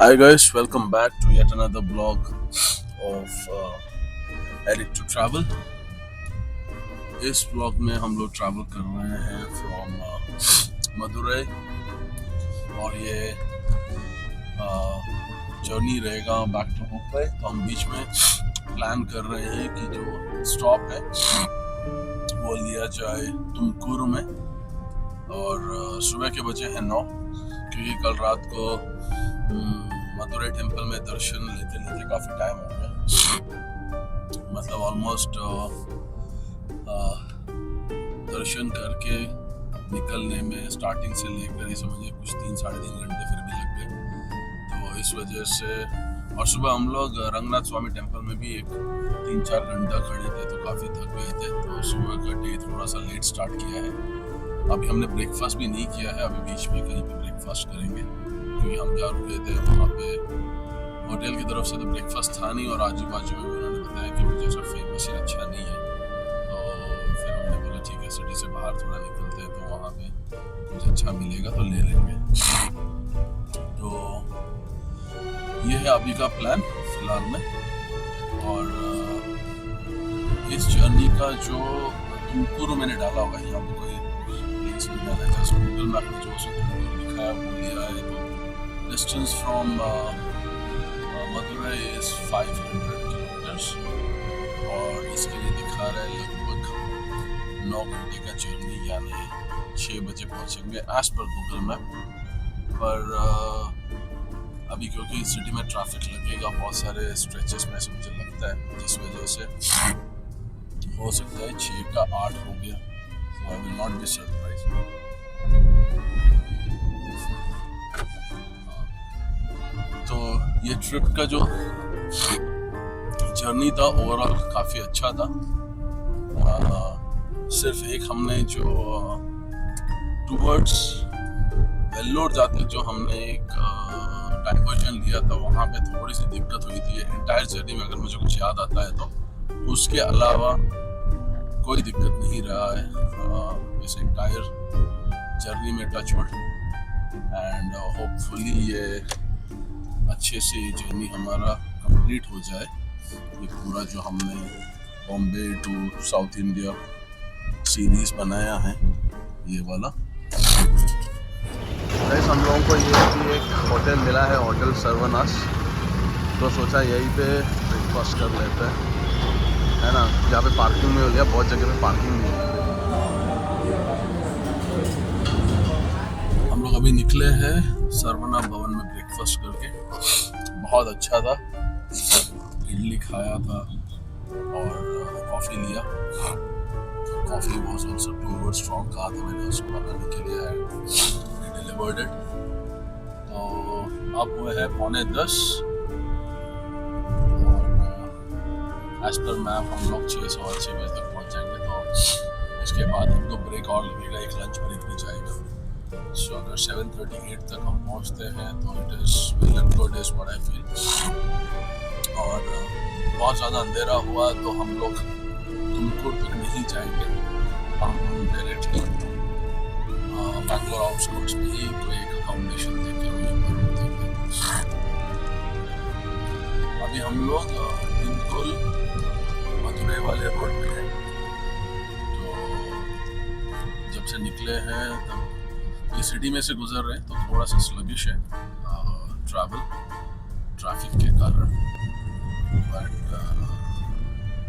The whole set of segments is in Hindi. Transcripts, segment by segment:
Hi guys, welcome back to yet another blog of Eric to Travel. इस ब्लॉग में हम लोग ट्रैवल कर रहे हैं फ्रॉम मदुरई और ये जर्नी रहेगा बैक टू मुंबई। तो हम बीच में प्लान कर रहे हैं कि जो स्टॉप है वो लिया जाए तुमकुरू में और सुबह के बजे हैं 9 क्योंकि कल रात को मदुरई टेम्पल में दर्शन लेते लेते काफ़ी टाइम हो गया। मतलब ऑलमोस्ट दर्शन करके निकलने में स्टार्टिंग से लेकर ये समझिए कुछ 3-3.5 घंटे फिर भी लग गए। तो इस वजह से और सुबह हम लोग रंगनाथ स्वामी टेम्पल में भी एक 3-4 घंटा खड़े थे तो काफ़ी थक गए थे। तो सुबह का डे थोड़ा सा लेट स्टार्ट किया है। अभी हमने ब्रेकफास्ट भी नहीं किया है, अभी बीच में कहीं पे ब्रेकफास्ट करेंगे क्योंकि हम जा रुके थे वहाँ पे होटल की तरफ से तो ब्रेकफास्ट था नहीं और आजू बाजू में भी उन्होंने बताया कि कुछ ऐसा फेमस या अच्छा नहीं है। तो फिर हमने बोला ठीक है, सिटी से बाहर थोड़ा निकलते हैं तो वहाँ पे कुछ अच्छा मिलेगा तो ले लेंगे। तो ये है अभी का प्लान फिलहाल में। और इस जर्नी का जो तुमकुरू मैंने डाला हुआ है, यहाँ पे कोई प्लेस नहीं डाला है, जस्ट गूगल मैप में जो तुमकुरू लिखा है वो लिया है। तो distance from Madurai is 500 kilometres और इसके लिए दिखा रहा है लगभग 9 घंटे का जर्नी, यानी 6 बजे पहुंचेंगे एज पर गूगल मैप। पर अभी क्योंकि सिटी में ट्रैफिक लगेगा बहुत सारे स्ट्रेचेस में से मुझे लगता है, जिस वजह से हो सकता है 6 का 8 हो गया। So I will not be surprised. तो ये ट्रिप का जो जर्नी था ओवरऑल काफ़ी अच्छा था। सिर्फ एक हमने जो टूवर्ड्स वेल्लोर जाते जो हमने एक डाइवर्जन लिया था वहाँ पे थोड़ी सी दिक्कत हुई थी। एंटायर जर्नी में अगर मुझे कुछ याद आता है तो उसके अलावा कोई दिक्कत नहीं रहा है इस एंटायर जर्नी में, टच वुड। एंड होपफुली ये अच्छे से जर्नी हमारा कंप्लीट हो जाए। ये पूरा जो हमने Bombay to south India series बनाया है ये वाला। गाइस हम लोगों को ये भी एक होटल मिला है, होटल सर्वनाश। तो सोचा यहीं पे ब्रेकफास्ट कर लेते हैं, है ना। यहाँ पे पार्किंग में हो गया, बहुत जगह पे पार्किंग नहीं है। हम लोग अभी निकले हैं सर्वना भवन में ब्रेकफास्ट करके, बहुत अच्छा था। इडली खाया था और कॉफ़ी लिया। Coffee was also too over strong, कहा था मैंने उसको बनाने के लिए, डिलीवर्ड इट। तो अब वो है 9:45 एज पर मैप हम लोग 6:06 बजे तक पहुंच जाएंगे। तो इसके बाद हमको ब्रेक और लगेगा, एक लंच ब्रेक भी जाएगा। सो अगर 7:38 तक हम पहुंचते हैं तो it is well and good is what I feel. और बहुत ज़्यादा अंधेरा हुआ तो हम लोग तुमकुरू तक नहीं जाएंगे, हम डायरेक्टली बैंगलोर आउटस्कर्ट्स में ही कोई एक अकोमोडेशन देके वहीं पर रुकेंगे। अभी हम लोग बिल्कुल मदुरई वाले रोड पे हैं। तो जब से निकले हैं तब ये सिटी में से गुजर रहे हैं तो थोड़ा सा स्लगिश है ट्रैफिक के कारण। बट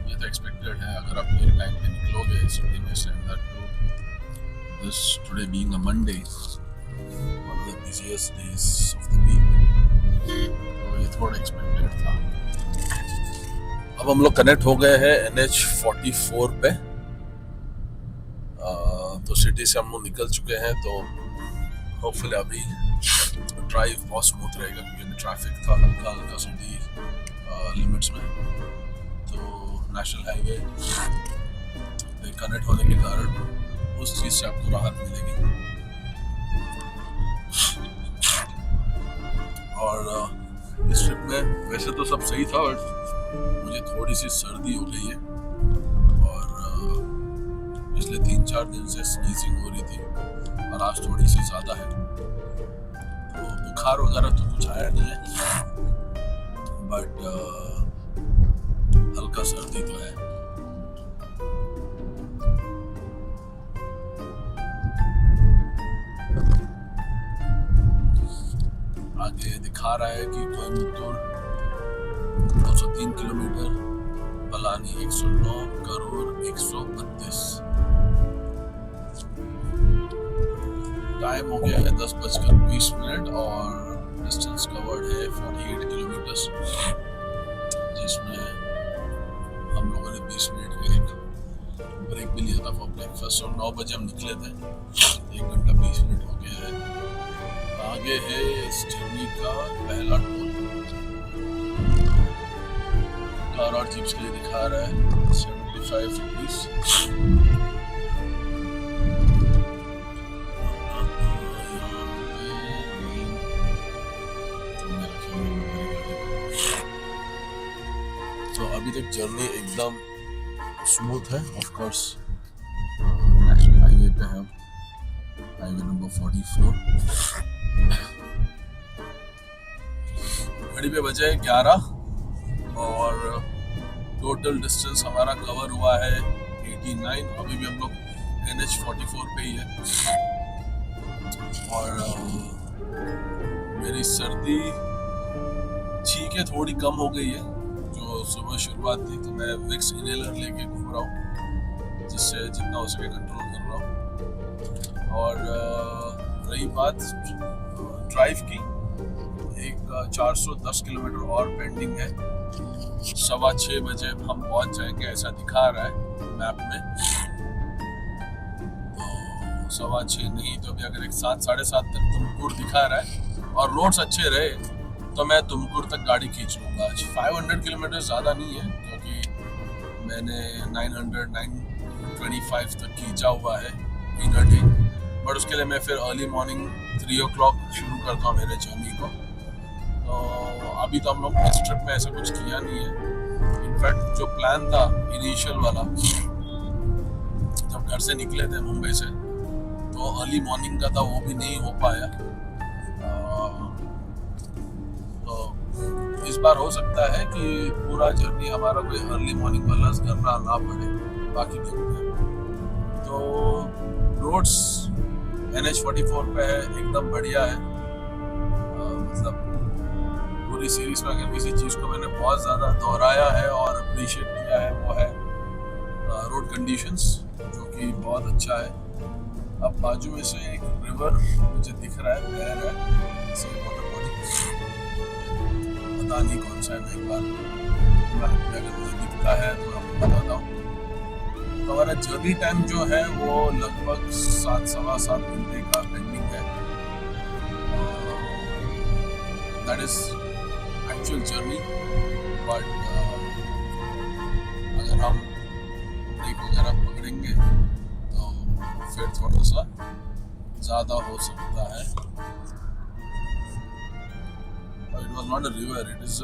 ये तो एक्सपेक्टेड है, अगर आप ये टाइम पे निकलोगे सिटी में से, this today being a Monday, one of the busiest days of the week, तो ये थोड़ा एक्सपेक्टेड था। अब हम लोग कनेक्ट हो गए हैं NH44 पे। तो सिटी से हम लोग निकल चुके हैं, तो होपफुली अभी ड्राइव बहुत स्मूथ रहेगा क्योंकि अभी ट्रैफिक था हल्का सिटी लिमिट्स में। तो नेशनल हाईवे पे कनेक्ट होने के कारण उस चीज़ से आपको राहत मिलेगी। और इस ट्रिप में वैसे तो सब सही था, बट मुझे थोड़ी सी सर्दी हो गई है और पिछले 3-4 दिन से स्नीजिंग हो रही थी और आज थोड़ी सी ज़्यादा है। तो बुखार वगैरह तो कुछ आया नहीं है, बट हल्का सर्दी तो है। आगे दिखा रहा है कि कोयम्बतूर 203 किलोमीटर, पलानी 109, करूर 132। टाइम हो गया है 10:20 और डिस्टेंस कवर्ड है 48 किलोमीटर्स, जिसमें हम लोगों ने 20 मिनट का एक ब्रेक भी लिया था फॉर ब्रेकफास्ट। और 9 बजे हम निकले थे, 1 घंटा 20 मिनट हो गया है। आगे है इस जर्नी का पहला टोल। कार और जीप्स के लिए दिखा रहा है 75 रुपीज। तो अभी तक जर्नी एकदम स्मूथ है। ऑफ कोर्स नेशनल हाईवे पे है, हाईवे नंबर 44। घड़ी पे बजे 11 और टोटल डिस्टेंस हमारा कवर हुआ है 89। अभी भी हम लोग NH44 पे ही है। और मेरी सर्दी ठीक है, थोड़ी कम हो गई है। जो सुबह शुरुआत थी तो मैं विक्स इनहेलर लेके घूम रहा हूँ, जिससे जितना हो सके कंट्रोल कर रहा हूँ। और रही बात ड्राइव की, एक 410 किलोमीटर और पेंडिंग है। 6:15 बजे हम पहुंच जाएंगे, ऐसा दिखा रहा है मैप में। तो 6:15 नहीं तो भी अगर एक 7, 7:30 तक तुमकुर दिखा रहा है और रोड्स अच्छे रहे तो मैं तुमकुर तक गाड़ी खींच लूँगा आज। 500 किलोमीटर ज़्यादा नहीं है, क्योंकि मैंने 925 तक खींचा हुआ है इन अ डे। बट उसके लिए मैं फिर अर्ली मॉर्निंग 3 o'clock शुरू करता हूँ मेरे जर्नी को। तो अभी तो हम लोग इस ट्रिप में ऐसा कुछ किया नहीं है। इनफैक्ट जो प्लान था इनिशियल वाला, जब घर से निकले थे मुंबई से, तो अर्ली मॉर्निंग का था, वो भी नहीं हो पाया। तो इस बार हो सकता है कि पूरा जर्नी हमारा कोई अर्ली मॉर्निंग वाला करना ना पड़े, बाकी देखते हैं। तो रोड्स NH44 पे है, एकदम बढ़िया है। मतलब पूरी सीरीज में अगर किसी चीज़ को मैंने बहुत ज़्यादा दोहराया है और अप्रिशिएट किया है, वो है रोड कंडीशंस, जो कि बहुत अच्छा है। अब बाजू में से एक रिवर मुझे दिख रहा है, बह रहा है, वाटर बॉडी, पता नहीं कौन सा है। मैं एक बार अगर मुझे दिखता है तो आपको बताता हूँ। तो हमारा जर्नी टाइम जो है वो लगभग 7, सवा 7 घंटे का पेंडिंग है। That is actual journey. But अगर हम ब्रेक वगैरह पकड़ेंगे तो फिर थोड़ा सा ज़्यादा हो सकता है। It was not a river, it's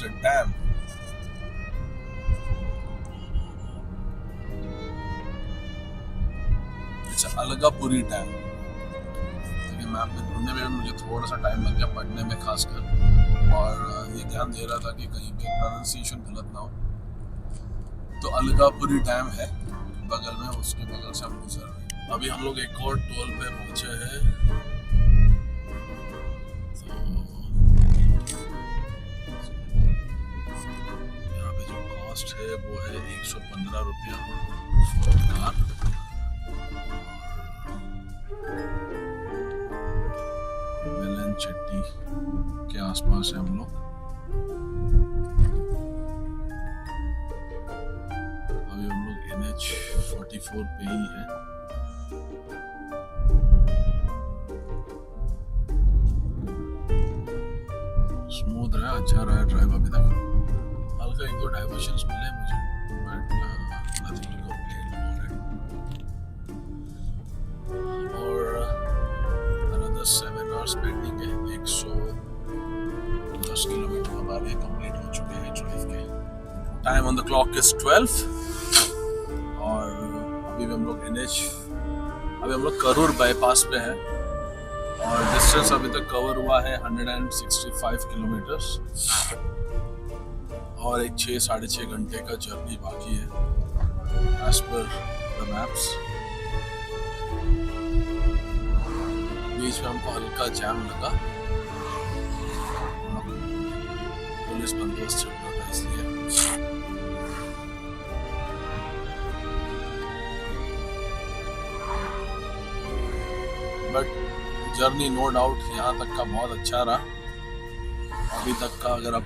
a dam. Alagapuri dam. Map में ढूंढने में मुझे थोड़ा सा टाइम लग गया, पढ़ने में खासकर, और ये ध्यान दे रहा था कि कहीं पे प्रोनाउंसिएशन गलत ना हो। तो अलगापुरी डैम है बगल में, उसके बगल से हम गुजर रहे हैं। अभी हम लोग एक और टोल पे पहुंचे हैं। तो यहाँ पे जो कॉस्ट है वो है 115 रुपया कार। चट्टी के आसपास है हम लोग। अभी हम लोग NH44 पे ही है। स्मूथ रहा, अच्छा रहा ड्राइव अभी तक। हल्का 1-2 डाइवर्शंस मिले मुझे, but nothing to complain about it. और another 7 hours पेंडिंग है। 110 किलोमीटर हमारे कंप्लीट हो चुके हैं ड्राइव के। Time on the clock is 12 और अभी हम लोग करूर बाईपास पे है। और डिस्टेंस अभी तक कवर हुआ है 165 किलोमीटर्स और एक 6-6.5 घंटे का जर्नी बाकी है एज पर द मैप्स। बीच में हमको हल्का जैम लगा, पुलिस बंदोबस्त चल रहा था इसलिए। बट जर्नी नो डाउट यहाँ तक का बहुत अच्छा रहा। अभी तक का अगर आप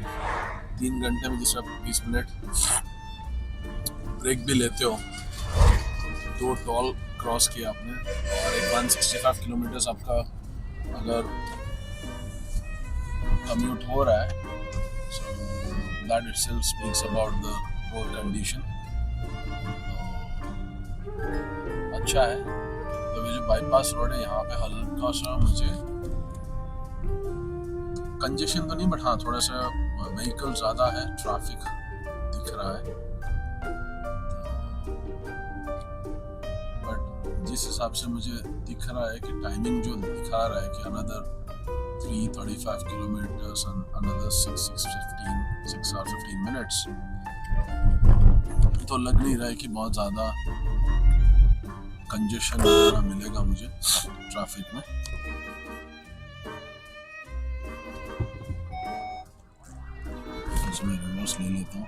3 घंटे में जिसमें 20 मिनट ब्रेक भी लेते हो, 2 टोल क्रॉस किया आपने और एक 165 किलोमीटर्स आपका अगर कम्यूट हो रहा है, so that itself speaks about the road condition। तो अच्छा है। तो ये जो बाईपास रोड है यहाँ पे हल्का सा मुझे कंजेशन तो नहीं, बट हाँ थोड़ा सा व्हीकल ज़्यादा है, ट्रैफिक दिख रहा है। बट जिस हिसाब से मुझे दिख रहा है कि टाइमिंग जो दिखा रहा है कि another 335 kilometres and another 6 hours 15 minutes, तो लग नहीं रहा है कि बहुत ज़्यादा कंजेशन वगैरह मिलेगा मुझे ट्रैफिक में। मैं रिवर्स ले लेता हूँ।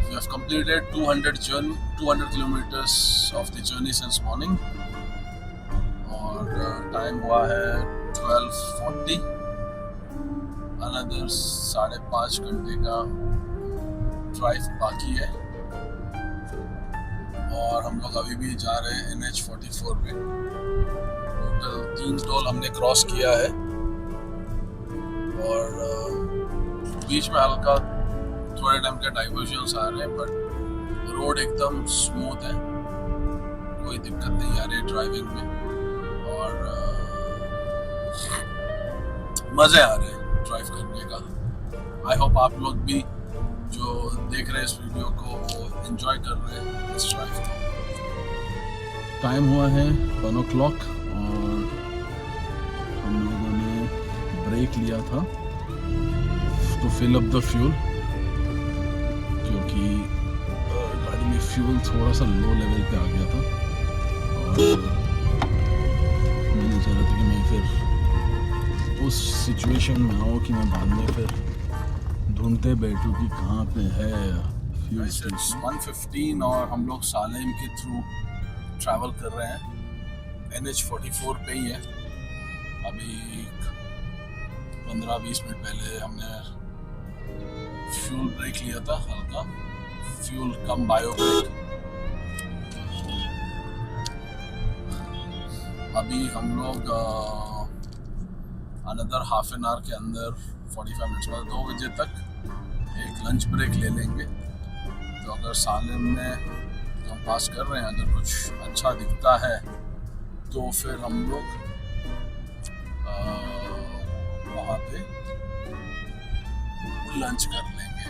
We have completed 200 kilometers of the journey since morning और टाइम हुआ है 12:40। अनदर 5.5 घंटे का ड्राइव बाकी है और हम लोग अभी भी जा रहे हैं NH44 पे। टोटल 3 टोल हमने क्रॉस किया है और बीच में हल्का थोड़े टाइम के डाइवर्जन्स आ रहे हैं, बट रोड एकदम स्मूथ है, कोई दिक्कत नहीं आ रही ड्राइविंग में और मज़े आ रहे हैं ड्राइव करने का। आई होप आप लोग भी जो देख रहे हैं इस वीडियो को वो एंजॉय कर रहे हैं इस ड्राइव को। टाइम हुआ है 1 o'clock और हम लोगों ने ब्रेक लिया था to fill up the fuel, क्योंकि गाड़ी में फ्यूल थोड़ा सा लो लेवल पे आ गया था और मैंने चाहा था कि मैं फिर उस सिचुएशन में आऊँ कि मैं बाद में फिर ढूंढते बैठूँ कि कहाँ पे है फ्यूल स्टेशन। 1:15 और हम लोग सालेम के थ्रू ट्रैवल कर रहे हैं, NH44 पे ही है। अभी 15-20 मिनट पहले हमने फ्यूल ब्रेक लिया था, हल्का फ्यूल कम बायो ब्रेक। अभी हम लोग अनदर हाफ एन आवर के अंदर 45 मिनट्स बाद 2 बजे तक एक लंच ब्रेक ले लेंगे। तो अगर सालेम में जो हम पास कर रहे हैं अगर कुछ अच्छा दिखता है तो फिर हम लोग वहाँ पे लंच कर लेंगे।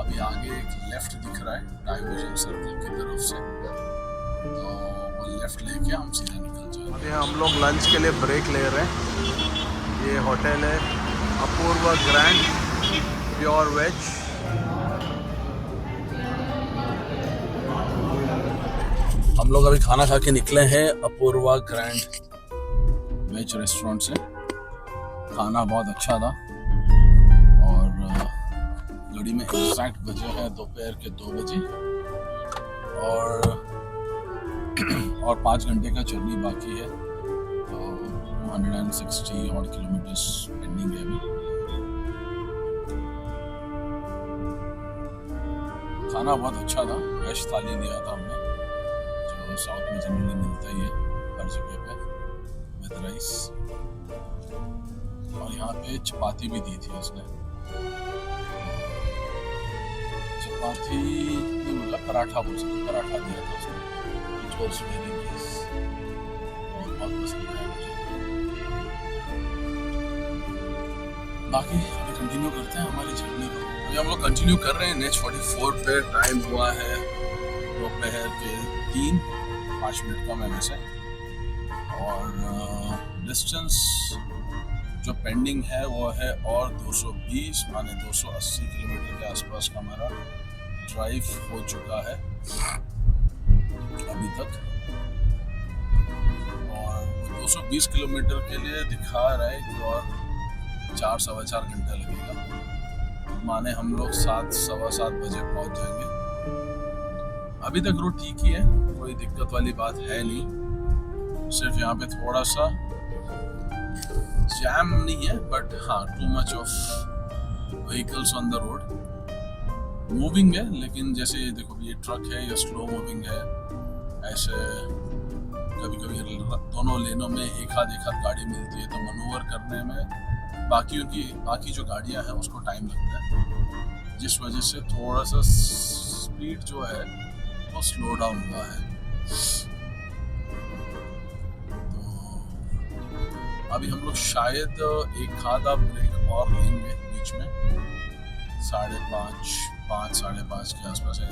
अभी आगे एक लेफ्ट दिख रहा है डाइवर्जन सर्कल की तरफ से, तो वो लेफ्ट लेके हम सीधा निकल जाएंगे। अभी हम लोग लंच के लिए ब्रेक ले रहे हैं। ये होटल है अपूर्वा ग्रैंड प्योर वेज। हम लोग अभी खाना खा के निकले हैं अपूर्वा ग्रैंड वेज रेस्टोरेंट से। खाना बहुत अच्छा था और घड़ी में एग्जैक्ट बजे है दोपहर के 2 बजे और 5 घंटे का जर्नी बाकी है। तो 160 और किलोमीटर्स पेंडिंग है अभी। खाना बहुत अच्छा था, वेज थाली लिया था हमने जो साउथ में जनरली मिलता ही है हर जगह पे, विद राइस। और यहाँ पे चपाती भी दी थी उसने। चपाती नहीं बोला, पराठा बोल सकते, पराठा दिया था उसने, which was very nice और बहुत पसंद आया मुझे। बाकी अभी कंटिन्यू करते हैं हमारी जर्नी को। अभी हम लोग कंटिन्यू कर रहे हैं NH44 पे। टाइम हुआ है दोपहर के 3:05 कम है वैसे और डिस्टेंस जो पेंडिंग है वो है और 220 माने 280 किलोमीटर के आसपास का हमारा ड्राइव हो चुका है अभी तक। और 220 किलोमीटर के लिए दिखा रहा है कि और 4-4.25 घंटे लगेगा, माने हम लोग 7-7:15 बजे पहुंच जाएंगे। अभी तक रूट ठीक ही है, कोई दिक्कत वाली बात है नहीं, सिर्फ यहाँ पे थोड़ा सा जैम नहीं है, बट हाँ too much of vehicles on the road. Moving है, लेकिन जैसे देखो ये ट्रक है, ये स्लो मूविंग है, ऐसे कभी कभी दोनों लेनों में एक आध गाड़ी मिलती है, तो मनूवर करने में बाकी जो गाड़ियां हैं उसको टाइम लगता है, जिस वजह से थोड़ा सा स्पीड जो है वो स्लो डाउन हुआ है। अभी हम लोग शायद एक आधा ब्रेक और लेंगे बीच में, 5:30 के आसपास है,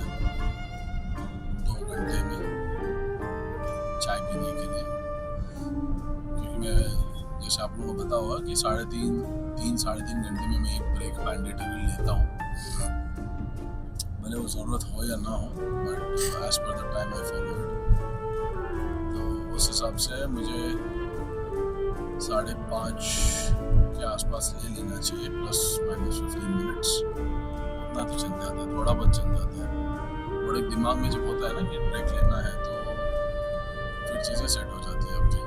2 घंटे में चाय पीने के लिए। क्योंकि मैं जैसे आप लोगों को पता होगा कि 3-3.5 घंटे में मैं एक ब्रेक मैंडेटरी लेता हूँ, भले वो ज़रूरत हो या ना हो, but as per the time I follow it. तो उस हिसाब से मुझे 5:30 के आसपास ले लेना चाहिए, ±15 मिनट्स, उतना तो चल जाता है, थोड़ा बहुत चल जाता है। और एक दिमाग में जब होता है ना कि ब्रेक लेना है, तो फिर चीज़ें सेट हो जाती है आपकी।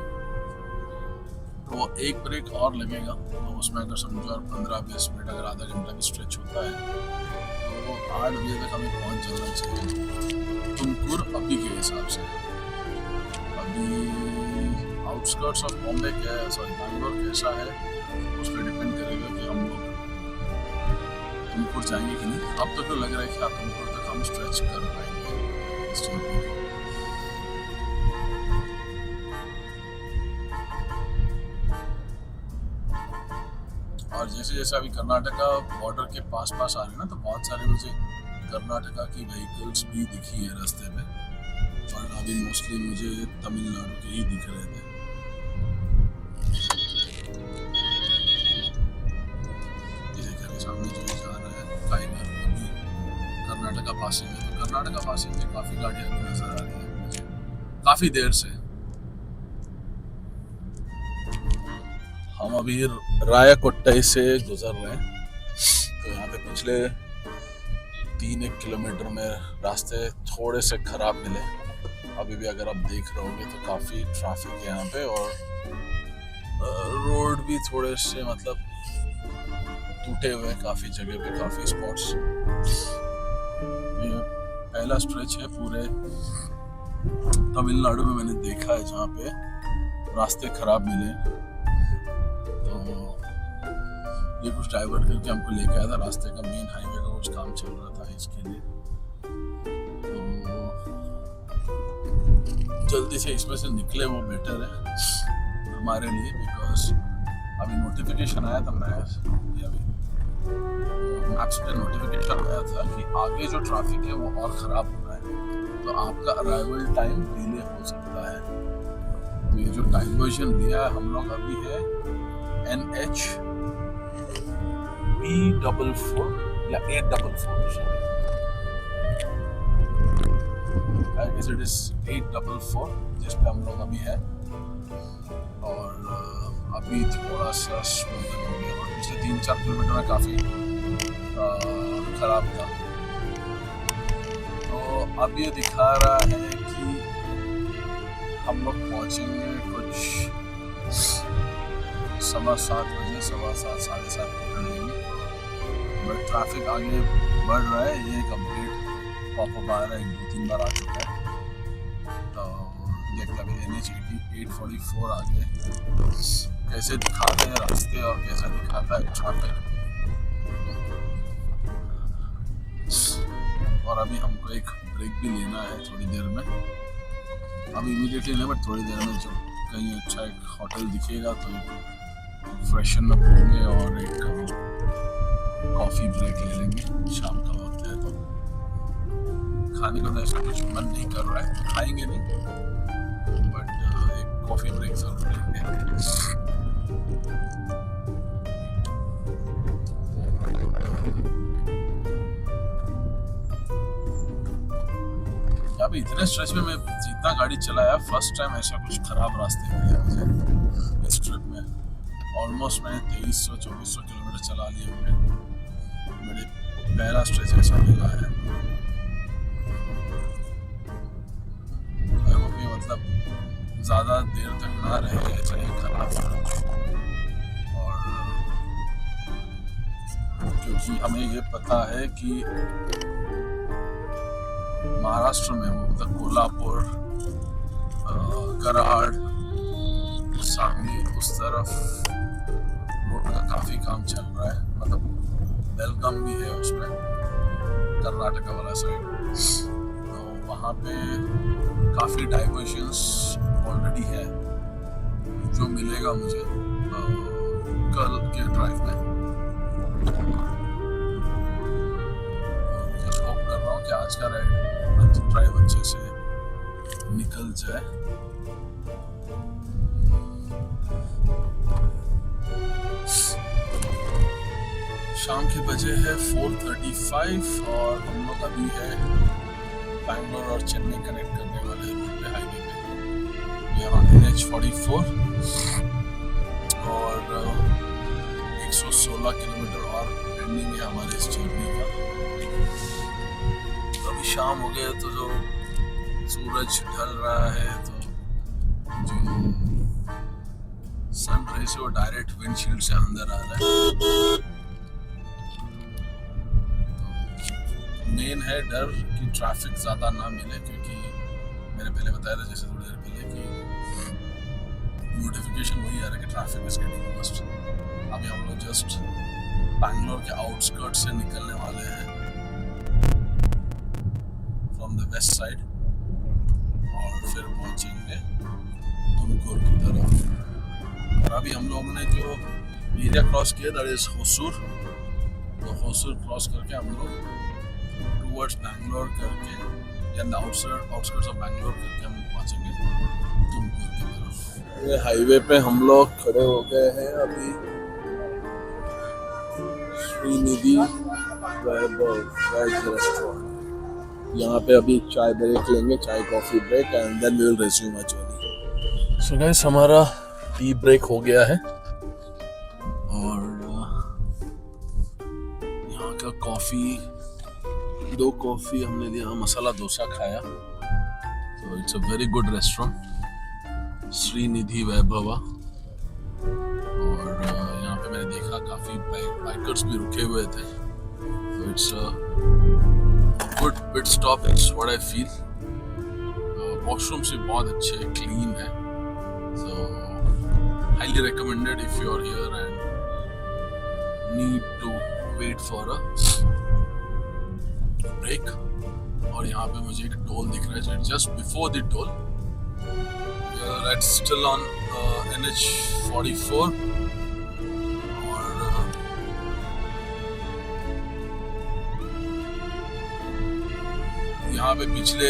तो एक ब्रेक और लगेगा, तो उसमें अगर समझो 15-20 मिनट, अगर आधा घंटा भी स्ट्रेच होता है, तो 8 बजे तक हमें पहुँच जाना चाहिए तुमकुर अभी के हिसाब से। अभी आउटस्कर्ट्स ऑफ बॉम्बे बैंगलोर कैसा है उस पर डिपेंड करेगा कि हम लोग तुमकुर जाएंगे कि नहीं। अब तो लग रहा है कि आप तुमकुर तक हम स्ट्रेच कर पाएंगे इस जर्नी को। और जैसे जैसे अभी कर्नाटका बॉर्डर के पास आ रहे हैं ना, तो बहुत सारे मुझे कर्नाटका की व्हीकल्स भी दिखी है रास्ते में, और अभी मोस्टली मुझे तमिलनाडु के ही दिख रहे थे। सामने जो जा रहा है टाइगर, वो भी कर्नाटका पासिंग है, तो कर्नाटका पासिंग में काफ़ी गाड़ियाँ भी नजर आ रही है मुझे काफ़ी देर से। हम अभी रायाकोट्टाई से गुजर रहे हैं, तो यहाँ पे पिछले 3-1 किलोमीटर में रास्ते थोड़े से खराब मिले। अभी भी अगर आप देख रहे होगे तो काफ़ी ट्रैफिक है यहाँ पे, और रोड भी थोड़े से मतलब टूटे हुए काफ़ी जगह पे, काफ़ी स्पॉट्स। ये पहला स्ट्रेच है पूरे तमिलनाडु में मैंने देखा है जहाँ पे रास्ते खराब मिले, तो ये कुछ डाइवर्ट करके हमको लेके आया था। रास्ते का मेन हाईवे का कुछ काम चल रहा था इसके लिए, तो जल्दी से इसमें से निकले वो बेटर है हमारे लिए, बिकॉज अभी नोटिफिकेशन आया था, मैप्स पे नोटिफिकेशन आया था कि आगे जो ट्रैफिक है वो और ख़राब हो रहा है, तो आपका अराइवल टाइम डिले हो सकता है। तो ये जो डाइवर्जन लिया है हम लोग अभी है NH B44 या 844, I guess it is 844 जिस पे हम लोग अभी है। और अभी थोड़ा सा स्मूथन हो गया, और पिछले 3-4 किलोमीटर में काफ़ी खराब था। तो अब ये दिखा रहा है कि हम लोग पहुँचेंगे कुछ 7:15 बजे, 7:15 साढ़े 7 पकड़ लेंगे, बट ट्रैफिक आगे बढ़ रहा है। ये एक अपडेट पॉपअप आ रहा है, 2-3 बार आ चुका है, तो देखते हैं NH 844 आगे कैसे दिखाते हैं रास्ते और कैसा दिखाता है ट्रैफिक। और अभी हमको एक ब्रेक भी लेना है थोड़ी देर में, अभी इमीडिएटली नहीं, बट थोड़ी देर में जब कहीं अच्छा एक होटल दिखेगा तो फ्रेशन अप होंगे और एक कॉफ़ी ब्रेक ले लेंगे। शाम का वक्त है तो खाने का तो ऐसा कुछ मन नहीं कर रहा है, खाएंगे नहीं, बट एक कॉफी ब्रेक जरूर लेंगे। अभी इतने स्ट्रेच में मैं जितना गाड़ी चलाया फर्स्ट टाइम ऐसा कुछ खराब रास्ते मिले मुझे इस ट्रिप में। ऑलमोस्ट मैंने 2300-2400 किलोमीटर चला लिए अपने, मेरे पहला स्ट्रेच ऐसा मिला है। मतलब ज़्यादा देर तक ना रहे चाहिए खराब, और क्योंकि हमें ये पता है कि महाराष्ट्र में मतलब कोल्हापुर, कराड़, सांगली उस तरफ रोड का काफी काम चल रहा है, मतलब बेलगाम भी है उसमें, कर्नाटका वाला साइड, तो वहाँ पे काफी डाइवर्जन्स ऑलरेडी है जो मिलेगा मुझे कल के ड्राइव में। होप कर रहा हूँ कि आज का ड्राइव अच्छे से निकल जाए। शाम के बजे है 4:35 और हम लोग अभी है बैंगलोर और चेन्नई कनेक्ट करने वाले रोड पे, हाईवे पे। वी आर ऑन NH44 और 116 किलोमीटर और पेंडिंग है हमारे इस जर्नी का। अभी शाम हो गया तो जो सूरज ढल रहा है, तो जो सन रे से वो डायरेक्ट विंडशील्ड से अंदर आ रहा है। मेन है डर कि ट्रैफिक ज़्यादा ना मिले, क्योंकि मैंने पहले बताया था जैसे थोड़ी देर पहले कि नोटिफिकेशन वही आ रहा है कि ट्रैफिक इज गेटिंग वर्स्ट। अभी हम लोग जस्ट बैंगलोर के आउटस्कर्ट से निकलने वाले हैं फ्रॉम द वेस्ट साइड, और फिर पहुंचेंगे तुमकुर की तरफ। और अभी हम लोगों ने जो एरिया क्रॉस किया दैट इज होसूर, तो होसूर क्रॉस करके हम लोग टुवर्ड्स बैंगलोर करके या आउटस्कर्ट्स ऑफ बैंगलोर करके हम पहुंचेंगे तुमकुर की तरफ। ये हाईवे पे हम लोग खड़े हो गए हैं अभी श्रीनिधि वेज रेस्टोरेंट। यहाँ पे अभी चाय ब्रेक लेंगे, चाय coffee break, and then we will resume our journey. So guys, हमारा टी ब्रेक हो गया है और यहाँ का कॉफी, 2 कॉफी हमने लिया, मसाला डोसा खाया। तो it's a very good restaurant, Shrinidhi Vaibhava. और यहाँ पे मैंने देखा काफी बाइकर्स भी रुके हुए थे, तो it's a good pit stop, it's what I feel. Washrooms भी बहुत अच्छे, क्लीन है, so highly recommended if you are here and need to wait for a break। और यहाँ पे मुझे एक टोल दिख रहा है, just before the toll, that's still on NH44 और यहाँ पे पिछले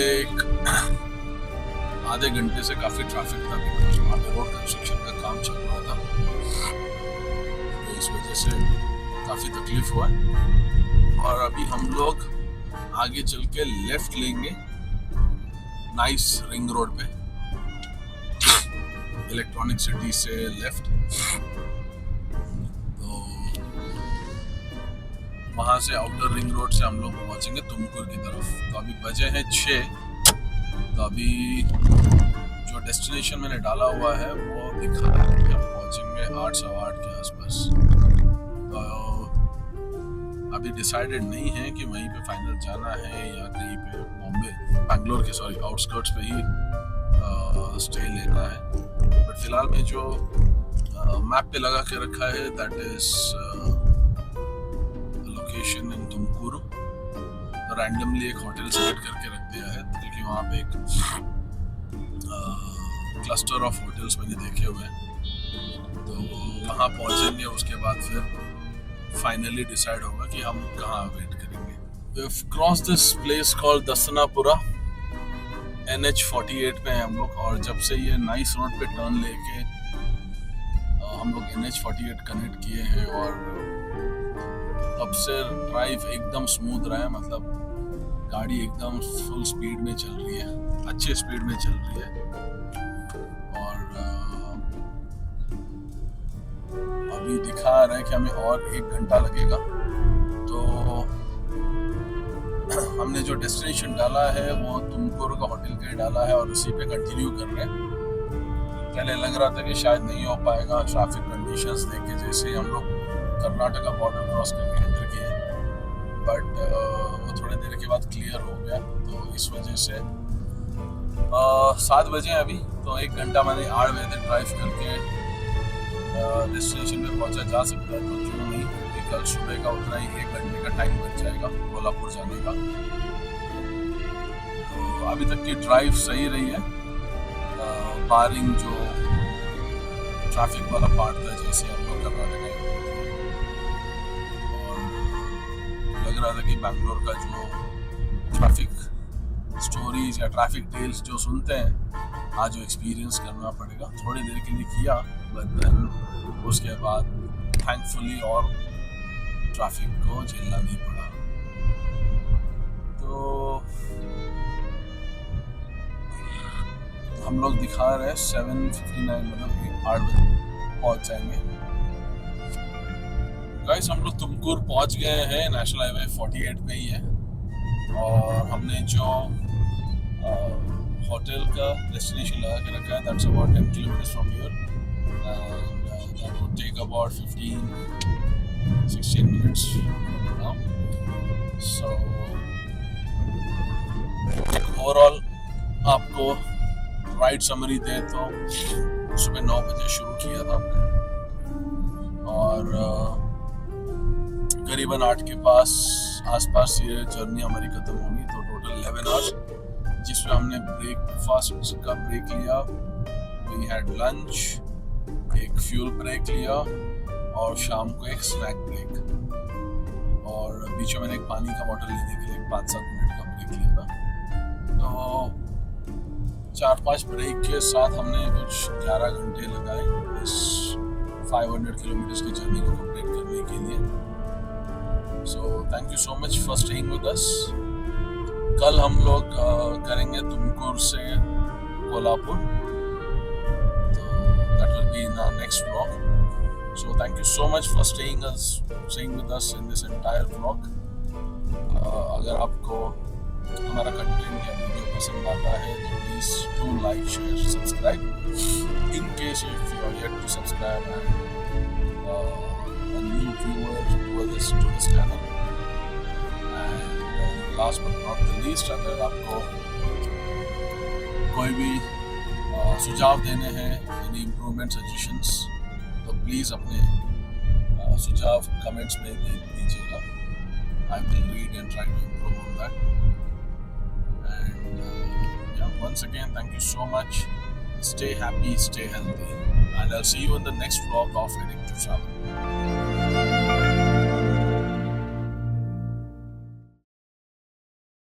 आधे घंटे से काफी ट्रैफिक था, बिकॉज वहाँ पे रोड कंस्ट्रक्शन का काम चल रहा था, तो इस वजह से काफी तकलीफ हुआ। और अभी हम लोग आगे चल के लेफ्ट लेंगे नाइस रिंग रोड पे, इलेक्ट्रॉनिक सिटी से लेफ्ट, तो वहां से आउटर रिंग रोड से हम लोग पहुंचेंगे तुमकुर की तरफ। तो अभी बजे हैं 6, तो अभी जो डेस्टिनेशन मैंने डाला हुआ है वो दिखा रहा है कि हम पहुंचेंगे 8-8:15 के आसपास। तो अभी डिसाइडेड नहीं है कि वहीं पे फाइनल जाना है या कहीं पे बैंगलोर के आउटस्कर्ट्स पे ही स्टे लेना है। बट फिलहाल में जो मैप पे लगा के रखा है that is location in Tumkur, तो रैंडमली एक होटल सेलेक्ट करके रख दिया है, क्योंकि वहाँ पे एक क्लस्टर ऑफ होटल्स मैंने देखे हुए हैं, तो वहाँ पहुँचेंगे, उसके बाद फिर फाइनली डिसाइड होगा कि हम कहाँ वेट करेंगे। We have crossed this place called Dasanapura NH48 पे हैं हम लोग, और जब से ये नाइस रोड पे टर्न लेके हम लोग NH48 कनेक्ट किए हैं, और तब से ड्राइव एकदम स्मूथ रहा है। मतलब गाड़ी एकदम फुल स्पीड में चल रही है, अच्छे स्पीड में चल रही है। और अभी दिखा रहा है कि हमें और 1 घंटा लगेगा। तो हमने जो डेस्टिनेशन डाला है वो तुमकुर का होटल का ही डाला है, और उसी पे कंटिन्यू कर रहे हैं। पहले लग रहा था कि शायद नहीं हो पाएगा ट्रैफिक कंडीशंस देखे, जैसे हम लोग कर्नाटका बॉर्डर क्रॉस करके एंटर किए, बट वो थोड़ी देर के बाद क्लियर हो गया। तो इस वजह से 7 बजे अभी, तो 1 घंटा मैंने 8 बजे तक ड्राइव करके डेस्टिनेशन पे पहुंचा जा सकता है। तो क्यों नहीं, क्योंकि कल सुबह का उतना ही 1 घंटे का टाइम बच जाएगा कोल्हापुर जाने का। तो अभी तक की ड्राइव सही रही है, बारिंग जो ट्रैफिक वाला पार्ट था, जैसे हम लोग कर्नाटक में, और लग रहा था कि बैंगलोर का जो ट्रैफिक स्टोरीज या ट्रैफिक टेल्स जो सुनते हैं, आज जो एक्सपीरियंस करना पड़ेगा। थोड़ी देर के लिए किया, बट देन उसके बाद थैंकफुली और ट्रैफिक को झेलना नहीं पड़ा। तो हम लोग दिखा रहे हैं 7:59, मतलब 8 बजे पहुंच जाएंगे। गाइस, हम लोग तुमकुर पहुंच गए हैं, नेशनल हाईवे 48 पे ही है। और हमने जो होटल का डेस्टिनेशन लगा के रखा है, that's about 10 kilometres from here, and that would take about 15-16 minutes now. So overall आपको राइड समरी दे तो सुबह 9 बजे शुरू किया था हमने, और करीबन 8 के आसपास ये जर्नी हमारी खत्म होगी। तो टोटल 11 आवर्स, जिसमें हमने ब्रेकफास्ट का ब्रेक लिया, वी हैड लंच, एक फ्यूल ब्रेक लिया, और शाम को एक स्नैक ब्रेक, और बीच में मैंने एक पानी का बॉटल लेने के लिए 5-7 मिनट का ब्रेक लिया था। तो 4-5 ब्रेक के साथ हमने कुछ 11 घंटे लगाए इस 500 किलोमीटर्स की जर्नी को कंप्लीट करने के लिए। So thank you so much for staying with us. कल हम लोग करेंगे तुमकुर से कोल्हापुर, तो that will be in our next vlog. So thank you so much for staying with us in this entire vlog. अगर आपको हमारा कंटेंट या वीडियो पसंद आता है तो please do like, share, subscribe. In case if you are yet to subscribe and a new viewer to this channel, and last but not the least, अगर आपको कोई भी सुझाव देने हैं, any improvement suggestions, तो प्लीज़ अपने सुझाव कमेंट्स में दे दीजिएगा। I will read and try to improve on that. And yeah, once again, thank you so much. Stay happy, stay healthy, and I'll see you in the next vlog of Heading to Travel.